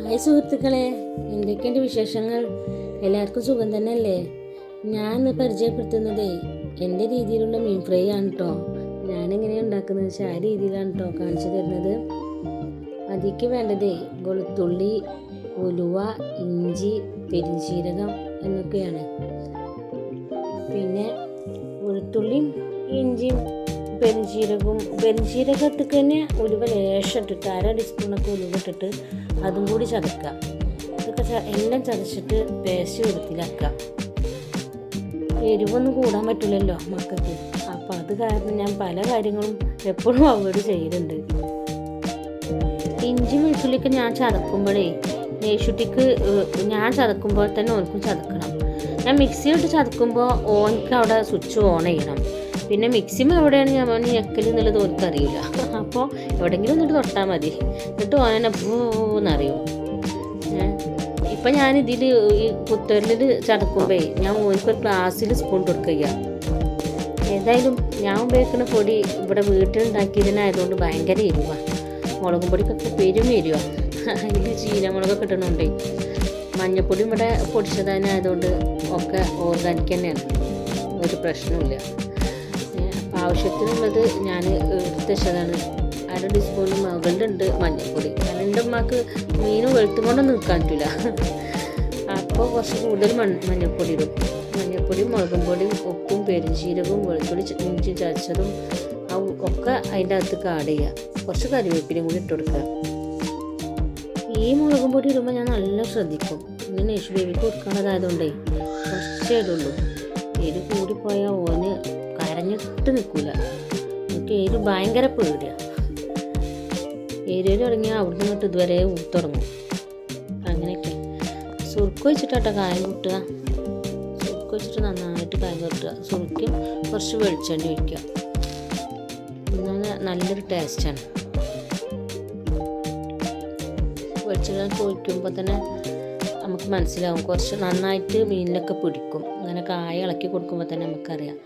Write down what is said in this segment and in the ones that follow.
Hi സുഹൃത്തുക്കളെ, എന്തൊക്കെയുണ്ട് വിശേഷങ്ങൾ? എല്ലാവർക്കും സുഖം തന്നെയല്ലേ? ഞാൻ ഇന്ന് പരിചയപ്പെടുത്തുന്നതേ എൻ്റെ രീതിയിലുള്ള മീൻ ഫ്രൈ ആണ് കേട്ടോ. ഞാനെങ്ങനെയാണ് ഉണ്ടാക്കുന്നത് വെച്ചാൽ ആ രീതിയിലാണ് കേട്ടോ കാണിച്ചു തരുന്നത്. അതിലേക്ക് വേണ്ടതേ വെളുത്തുള്ളി, ഉലുവ, ഇഞ്ചി, പെരിഞ്ചീരകം എന്നൊക്കെയാണ്. പിന്നെ വെളുത്തുള്ളിയും ഇഞ്ചിയും പെരിഞ്ചീരകത്തിക്ക് തന്നെ ഉലുവ ലേശം ഇട്ടിട്ട് 1/2 ടീസ്പൂണൊക്കെ ഉലുവ ഇട്ടിട്ട് അതും കൂടി ചതക്കുക. ഇതൊക്കെ എല്ലാം ചതച്ചിട്ട് പേസ്റ്റ് രൂപത്തിലാക്കുക. എരിവൊന്നും കൂടാൻ പറ്റില്ലല്ലോ മക്കൾക്ക്. അപ്പോൾ അത് കാരണം ഞാൻ പല കാര്യങ്ങളും എപ്പോഴും അവോയ്ഡ് ചെയ്യുന്നുണ്ട്. ഇഞ്ചി വെളുത്തുള്ളിയൊക്കെ ഞാൻ ചതക്കുമ്പോഴേ നെയ്ഷുട്ടിക്ക് ഞാൻ ചതക്കുമ്പോൾ തന്നെ ഓനക്കും ചതക്കണം. ഞാൻ മിക്സിയിലിട്ട് ചതക്കുമ്പോൾ ഓനക്ക് അവിടെ സ്വിച്ച് ഓൺ ചെയ്യണം. പിന്നെ മിക്സിമം എവിടെയാണ് ഞാൻ ഞെക്കൽ എന്നുള്ളത് ഓനക്കറിയില്ല. അപ്പോൾ എവിടെയെങ്കിലും എന്നിട്ട് തൊട്ടാൽ മതി. എന്നിട്ട് ഓനെ പൂന്നറിയും. ഇപ്പം ഞാനിതിൽ ഈ കുത്തലിൽ ചതക്കുമ്പോൾ ഞാൻ ഓനക്കൊരു ഗ്ലാസ്സിൽ സ്പൂൺ കൊടുക്കുക. ഏതായാലും ഞാൻ ഉപയോഗിക്കുന്ന പൊടി ഇവിടെ വീട്ടിലുണ്ടാക്കിയതിനായതുകൊണ്ട് ഭയങ്കര എരിവാണ്. മുളകും പൊടിക്കൊക്കെ പെരും എരിവാണ്. അതിൽ ചീനമുളകൊക്കെ ഇട്ടണുണ്ടേ. മഞ്ഞൾപ്പൊടി ഇവിടെ പൊടിച്ചതിനായതുകൊണ്ട് ഒക്കെ ഓർഗാനിക് തന്നെയാണ്, ഒരു പ്രശ്നമില്ല. ആവശ്യത്തിനുള്ളത് ഞാൻ എടുത്ത് വെച്ചതാണ്. 1/2 ടീസ്പൂൺ മുകളിലുണ്ട് മഞ്ഞൾപ്പൊടി. കാരണം എൻ്റെ ഉമ്മാക്ക് മീൻ വെളുത്തും കൊണ്ടൊന്നും നിൽക്കാൻ പറ്റില്ല. അപ്പോൾ കുറച്ച് കൂടുതൽ മഞ്ഞൾപ്പൊടി ഇടും. മഞ്ഞൾപ്പൊടിയും മുളകും പൊടിയും ഉപ്പും പെരിഞ്ചീരകവും വെളുത്തുള്ളി ഇഞ്ചി ചതച്ചതും ഒക്കെ അതിൻ്റെ അകത്ത് ആഡ് ചെയ്യുക. കുറച്ച് കറിവേപ്പിലയും കൂടി ഇട്ട് കൊടുക്കുക. ഈ മുളകും പൊടി ഇടുമ്പോൾ ഞാൻ നല്ല ശ്രദ്ധിക്കും. പിന്നെ നേഷ് ബേബിക്ക് കൊടുക്കാനുള്ളതായതുകൊണ്ടേ കുറച്ചേ ഇടുള്ളൂ. എരി കൂടിപ്പോയാൽ ഓന് കരഞ്ഞിട്ട് നിൽക്കില്ല. എനിക്ക് എരി ഭയങ്കര പേടിയാണ്. എരിയിൽ തുടങ്ങിയാൽ അവിടുന്ന് ഇങ്ങോട്ട് ഇതുവരെ ഊത്തുടങ്ങും. അങ്ങനെയൊക്കെ സുറുക്ക് വെച്ചിട്ടാട്ടോ കായം കൂട്ടുക. സുറുക്ക് വെച്ചിട്ട് നന്നായിട്ട് കായം കൂട്ടുക. സുറുക്കും കുറച്ച് വെളിച്ചെണ്ണ ഒഴിക്കുക. എന്നാൽ നല്ലൊരു ടേസ്റ്റാണ്. വെളിച്ചെണ്ണ ഒഴിക്കുമ്പോൾ തന്നെ നമുക്ക് മനസ്സിലാവും കുറച്ച് നന്നായിട്ട് മീനിലൊക്കെ പിടിക്കും. അങ്ങനെ കായ ഇളക്കി കൊടുക്കുമ്പോൾ തന്നെ നമുക്കറിയാം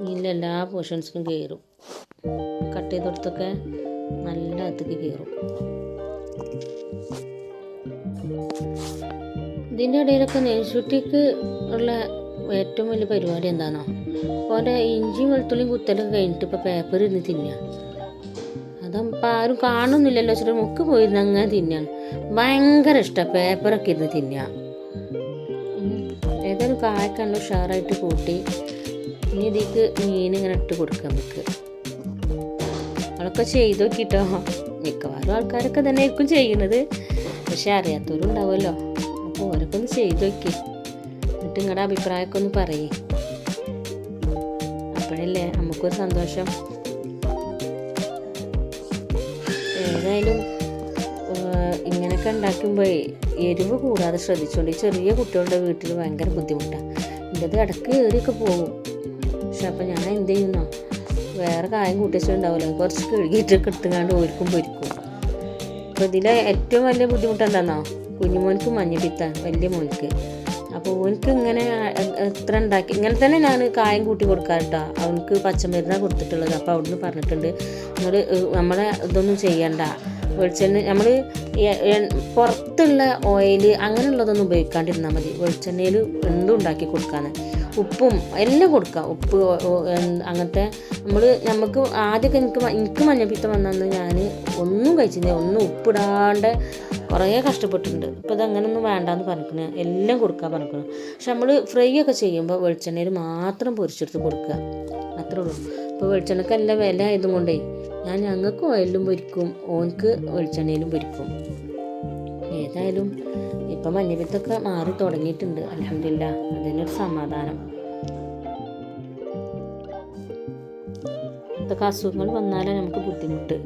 മീനിലെ എല്ലാ പോർഷൻസിനും കയറും. കട്ട് ചെയ്തെടുത്തൊക്കെ നല്ല അകത്തേക്ക് കയറും. ഇതിൻ്റെ ഇടയിലൊക്കെ നെയ്ച്ചുട്ടിക്ക് ഉള്ള ഏറ്റവും വലിയ പരിപാടി എന്താണോ, അപ്പോൾ ഇഞ്ചിയും വെളുത്തുള്ളിയും കുത്തലൊക്കെ കഴിഞ്ഞിട്ട് ഇപ്പോൾ പേപ്പർ ഇരുന്ന് തിന്നുക. അതപ്പോൾ ആരും കാണുന്നില്ലല്ലോ വെച്ചിട്ട് മുക്ക് പോയിരുന്ന് അങ്ങനെ തിന്നാണ്. ഭയങ്കര ഇഷ്ടമാണ് പേപ്പറൊക്കെ ഇരുന്ന് തിന്നുക. ഏതായാലും കായക്കല്ല ഉഷാറായിട്ട് കൂട്ടി ഇനി ഇതിലേക്ക് മീനിങ്ങനെ ഇട്ട് കൊടുക്കാം നമുക്ക്. അവളൊക്കെ ചെയ്ത് നോക്കിട്ടോ. മിക്കവാറും ആൾക്കാരൊക്കെ തന്നെ ആയിരിക്കും ചെയ്യുന്നത്, പക്ഷെ അറിയാത്തവരും ഉണ്ടാവുമല്ലോ. അപ്പോൾ ഓരൊക്കെ ഒന്ന് ചെയ്ത് നോക്കി എന്നിട്ട് നിങ്ങളുടെ അഭിപ്രായമൊക്കെ ഒന്ന് പറയേ. അപ്പോഴല്ലേ നമുക്കൊരു സന്തോഷം. ഏതായാലും ഇങ്ങനെയൊക്കെ ഉണ്ടാക്കുമ്പോൾ എരിവ് കൂടാതെ ശ്രദ്ധിച്ചുകൊണ്ട്. ഈ ചെറിയ കുട്ടികളുടെ വീട്ടിൽ ഭയങ്കര ബുദ്ധിമുട്ടാണ്. എൻ്റെത് ഇടയ്ക്ക് ഏറിയൊക്കെ പോകും. പക്ഷെ അപ്പം ഞാൻ എന്ത് ചെയ്യുന്നോ, വേറെ കായം കൂട്ടിച്ചിട്ടുണ്ടാവില്ല, കുറച്ച് കഴുകിയിട്ടൊക്കെ എടുത്തുകൊണ്ട് ഓർക്കും പൊരിക്കും. അപ്പോൾ ഇതിലെ ഏറ്റവും വലിയ ബുദ്ധിമുട്ട് എന്താണെന്നോ, കുഞ്ഞുമോനിക്ക് മഞ്ഞപ്പിത്താണ്, വലിയ മോനിക്ക്. അപ്പോൾ ഓനിക്ക് ഇങ്ങനെ എത്ര ഉണ്ടാക്കി ഇങ്ങനെ തന്നെ ഞാൻ കായം കൂട്ടി കൊടുക്കാറുട്ടോ. അവനക്ക് പച്ചമരുന്നാണ് കൊടുത്തിട്ടുള്ളത്. അപ്പോൾ അവിടുന്ന് പറഞ്ഞിട്ടുണ്ട്, നിങ്ങൾ നമ്മളെ ഇതൊന്നും ചെയ്യണ്ട, വെളിച്ചെണ്ണ നമ്മൾ പുറത്തുള്ള ഓയിൽ അങ്ങനെയുള്ളതൊന്നും ഉപയോഗിക്കാണ്ടിരുന്നാൽ മതി. വെളിച്ചെണ്ണയിൽ എന്തും ഉണ്ടാക്കി കൊടുക്കാന്ന്. ഉപ്പും എല്ലാം കൊടുക്കാം. ഉപ്പ് അങ്ങനത്തെ നമുക്ക് ആദ്യമൊക്കെ എനിക്ക് മഞ്ഞപ്പിത്തം വന്നന്ന് ഞാൻ ഒന്നും കഴിച്ചില്ല. ഒന്നും ഉപ്പിടാണ്ട് കുറേ കഷ്ടപ്പെട്ടിട്ടുണ്ട്. ഇപ്പോൾ ഇതങ്ങനൊന്നും വേണ്ടാന്ന് പറഞ്ഞിരിക്കുന്നത്, എല്ലാം കൊടുക്കാൻ പറഞ്ഞിരിക്കണം. പക്ഷെ നമ്മൾ ഫ്രൈ ഒക്കെ ചെയ്യുമ്പോൾ വെളിച്ചെണ്ണയിൽ മാത്രം പൊരിച്ചെടുത്ത് കൊടുക്കുക, അത്രേ ഉള്ളൂ. ഇപ്പോൾ വെളിച്ചെണ്ണയ്ക്ക് എല്ലാം വില ആയതുകൊണ്ടേ ഞാൻ ഞങ്ങൾക്ക് ഓയിലും പൊരിക്കും, ഓനക്ക് വെളിച്ചെണ്ണയിലും പൊരിക്കും. ഏതായാലും ഇപ്പം മഞ്ഞപ്പിത്തൊക്കെ മാറി തുടങ്ങിയിട്ടുണ്ട്, അൽഹംദുലില്ലാ. അതിനൊരു സമാധാനം. ഇതൊക്കെ അസുഖങ്ങൾ വന്നാലേ നമുക്ക് ബുദ്ധിമുട്ട്,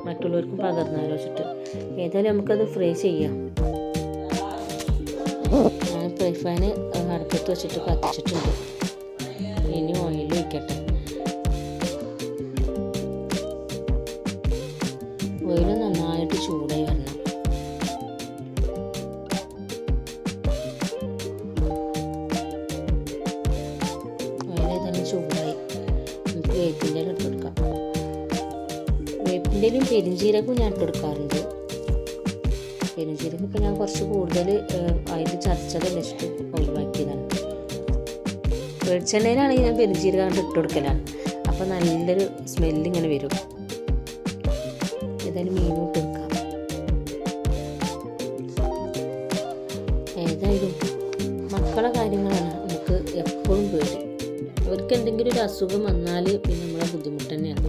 മറ്റുള്ളവർക്കും പകർന്നാലോ വെച്ചിട്ട്. ഏതായാലും നമുക്കത് ഫ്രൈ ചെയ്യാം. ഞാൻ ഫ്രൈ പാന് അടുപ്പത്ത് വെച്ചിട്ട് കത്തിച്ചിട്ടുണ്ട്. ഇനി ഓയിൽ ഒഴിക്കട്ടെ. ഓയിൽ നന്നായിട്ട് ചൂടായി വരണം. ഓയിൽ തന്നെ ചൂടായി. നമുക്ക് വേപ്പിൻ്റെ ഇട്ട് കൊടുക്കാം. വേപ്പിൻ്റെലും പെരിഞ്ചീരകവും ഞാൻ ഇട്ട് കൊടുക്കാറുണ്ട്. പെരുംജീരകം ഇപ്പം ഞാൻ കുറച്ച് കൂടുതൽ അതിൽ ചതച്ചതല്ല ഇഷ്ടം ഒഴിവാക്കിയതാണ്. വെളിച്ചെണ്ണയിലാണെങ്കിൽ ഞാൻ പെരുംജീരകം ഇട്ട് കൊടുക്കലാണ്. അപ്പോൾ നല്ലൊരു സ്മെല്ലിങ്ങനെ വരും. ഏതായാലും മീനും ഇട്ട് കൊടുക്കാം. ഏതായാലും മക്കളെ കാര്യങ്ങളാണ് നമുക്ക് എപ്പോഴും പേടി. അവർക്ക് എന്തെങ്കിലും ഒരു അസുഖം വന്നാൽ പിന്നെ നമ്മളെ ബുദ്ധിമുട്ട് തന്നെയാണ്.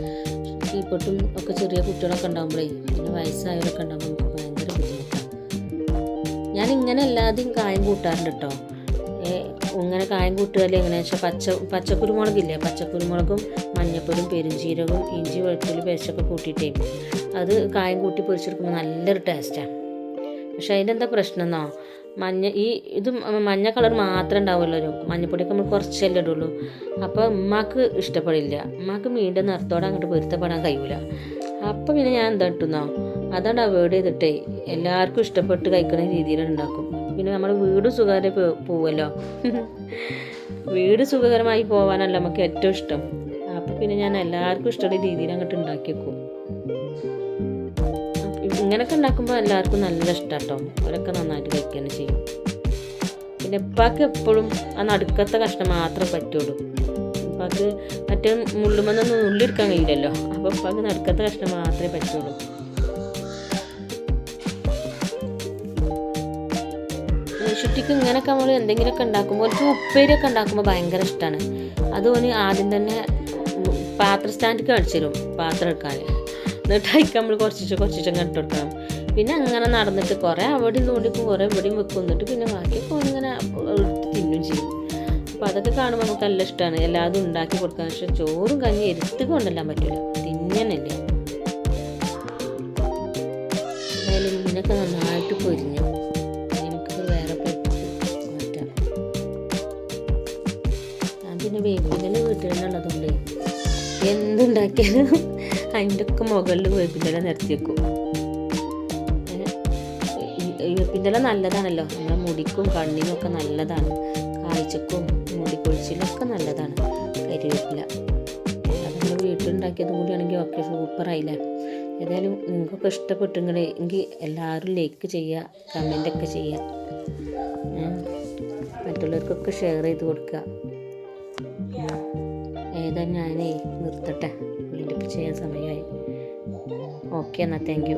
കീപ്പൊട്ടും ഒക്കെ ചെറിയ കുട്ടികളൊക്കെ ഉണ്ടാകുമ്പോഴേ പിന്നെ വയസ്സായവരൊക്കെ ഉണ്ടാകുമ്പോൾ നമുക്ക് ഭയങ്കര ബുദ്ധിമുട്ടാണ്. ഞാൻ ഇങ്ങനെ എല്ലാതെയും കായം കൂട്ടാറുണ്ട് കേട്ടോ. ഇങ്ങനെ കായം കൂട്ടുകയല്ലേ എങ്ങനെയാണെന്ന് വെച്ചാൽ പച്ചക്കുരുമുളകില്ലേ, പച്ചക്കുരുമുളകും മഞ്ഞപ്പൊടിയും പെരുംജീരകവും ഇഞ്ചി വെളുത്തുള്ളി പേസ്റ്റൊക്കെ കൂട്ടിയിട്ടേ അത് കായം കൂട്ടി പൊരിച്ചെടുക്കുമ്പോൾ നല്ലൊരു ടേസ്റ്റാണ്. പക്ഷെ അതിനെന്താ പ്രശ്നം എന്നോ, ഇത് മഞ്ഞ കളർ മാത്രമേ ഉണ്ടാവുമല്ലോ, മഞ്ഞപ്പൊടിയൊക്കെ നമ്മൾ കുറച്ചല്ലേ ഇടുള്ളൂ. അപ്പോൾ ഉമ്മാക്ക് ഇഷ്ടപ്പെടില്ല. ഉമ്മാക്ക് മീൻ്റെ നിറത്തോടെ അങ്ങോട്ട് പൊരുത്തപ്പെടാൻ കഴിയൂല. അപ്പം പിന്നെ ഞാൻ എന്താ ഇട്ടുന്നോ, അതാണ് അവോയ്ഡ് ചെയ്തിട്ടേ എല്ലാവർക്കും ഇഷ്ടപ്പെട്ട് കഴിക്കുന്ന രീതിയിൽ ഉണ്ടാക്കും. പിന്നെ നമ്മുടെ വീട് സുഖകരമായി പോവുമല്ലോ. വീട് സുഖകരമായി പോകാനല്ല നമുക്ക് ഏറ്റവും ഇഷ്ടം. അപ്പം പിന്നെ ഞാൻ എല്ലാവർക്കും ഇഷ്ടമുള്ള രീതിയിൽ അങ്ങോട്ട് ഉണ്ടാക്കി വെക്കും. ഇങ്ങനെയൊക്കെ ഉണ്ടാക്കുമ്പോൾ എല്ലാവർക്കും നല്ല ഇഷ്ടം കേട്ടോ. അവരൊക്കെ നന്നായിട്ട് കഴിക്കുകയാണ് ചെയ്യും. പിന്നെ ഉപ്പാക്ക് എപ്പോഴും ആ നടുക്കത്തെ കഷ്ണം മാത്രമേ പറ്റുള്ളൂ. ഉപ്പാക്ക് മറ്റേ മുള്ളുമെന്നൊന്നും ഉള്ളിയെടുക്കാൻ കഴിയില്ലല്ലോ. അപ്പോൾ ഉപ്പാക്ക് നടുക്കത്തെ കഷ്ണം മാത്രമേ പറ്റുള്ളൂ. ചുറ്റിക്ക് ഇങ്ങനെയൊക്കെ നമ്മൾ എന്തെങ്കിലുമൊക്കെ ഉണ്ടാക്കുമ്പോൾ ഒരു ഉപ്പേരിയൊക്കെ ഉണ്ടാക്കുമ്പോൾ ഭയങ്കര ഇഷ്ടമാണ്. അതുപോലെ ആദ്യം തന്നെ പാത്ര സ്റ്റാൻഡിൽ കാണിച്ചു തരും പാത്രം എടുക്കാൻ. എന്നിട്ട് അതിക്ക് നമ്മൾ കുറച്ചിട്ട് ഇട്ട് കൊടുക്കണം. പിന്നെ അങ്ങനെ നടന്നിട്ട് കുറേ അവിടെയും തോണ്ടിക്കും കുറേ ഇവിടെയും വെക്കും. എന്നിട്ട് പിന്നെ ബാക്കിയൊക്കെ ഇങ്ങനെ തിന്നും ചെയ്യും. അപ്പോൾ അതൊക്കെ കാണുമ്പോൾ നമുക്ക് നല്ല ഇഷ്ടമാണ് എല്ലാതും ഉണ്ടാക്കി കൊടുക്കാൻ. പക്ഷെ ചോറും കഞ്ഞി എരുത്ത് കൊണ്ടെല്ലാം പറ്റില്ല, തിന്നണില്ല. എന്തായാലും മീനൊക്കെ നന്നായിട്ട് പൊരിഞ്ഞു. പിന്നെ വേപ്പിൻ്റെ വീട്ടിലുള്ളതുകൊണ്ട് എന്തുണ്ടാക്കിയാലും അതിൻ്റെ ഒക്കെ മുകളിൽ വേപ്പിൻ്റെ നിരത്തി വെക്കും. വേപ്പിൻ്റെ നല്ലതാണല്ലോ, നമ്മുടെ മുടിക്കും കണ്ണിനും ഒക്കെ നല്ലതാണ്. കാഴ്ചക്കും മുടിക്കൊഴിച്ചിലൊക്കെ നല്ലതാണ് കരിവേപ്പില. അത് നമ്മൾ വീട്ടിലുണ്ടാക്കിയത് കൂടിയാണെങ്കിൽ ഓക്കെ, സൂപ്പറായില്ലേ. ഏതായാലും നിങ്ങൾക്കൊക്കെ ഇഷ്ടപ്പെട്ടെങ്കിൽ എല്ലാവരും ലൈക്ക് ചെയ്യുക, കമൻ്റൊക്കെ ചെയ്യുക, മറ്റുള്ളവർക്കൊക്കെ ഷെയർ ചെയ്ത് കൊടുക്കുക. ഏതായാലും ഞാനേ നിർത്തട്ടെ, വീണ്ടും ചെയ്യാൻ സമയമായി. ഓക്കെ എന്നാൽ, താങ്ക് യു.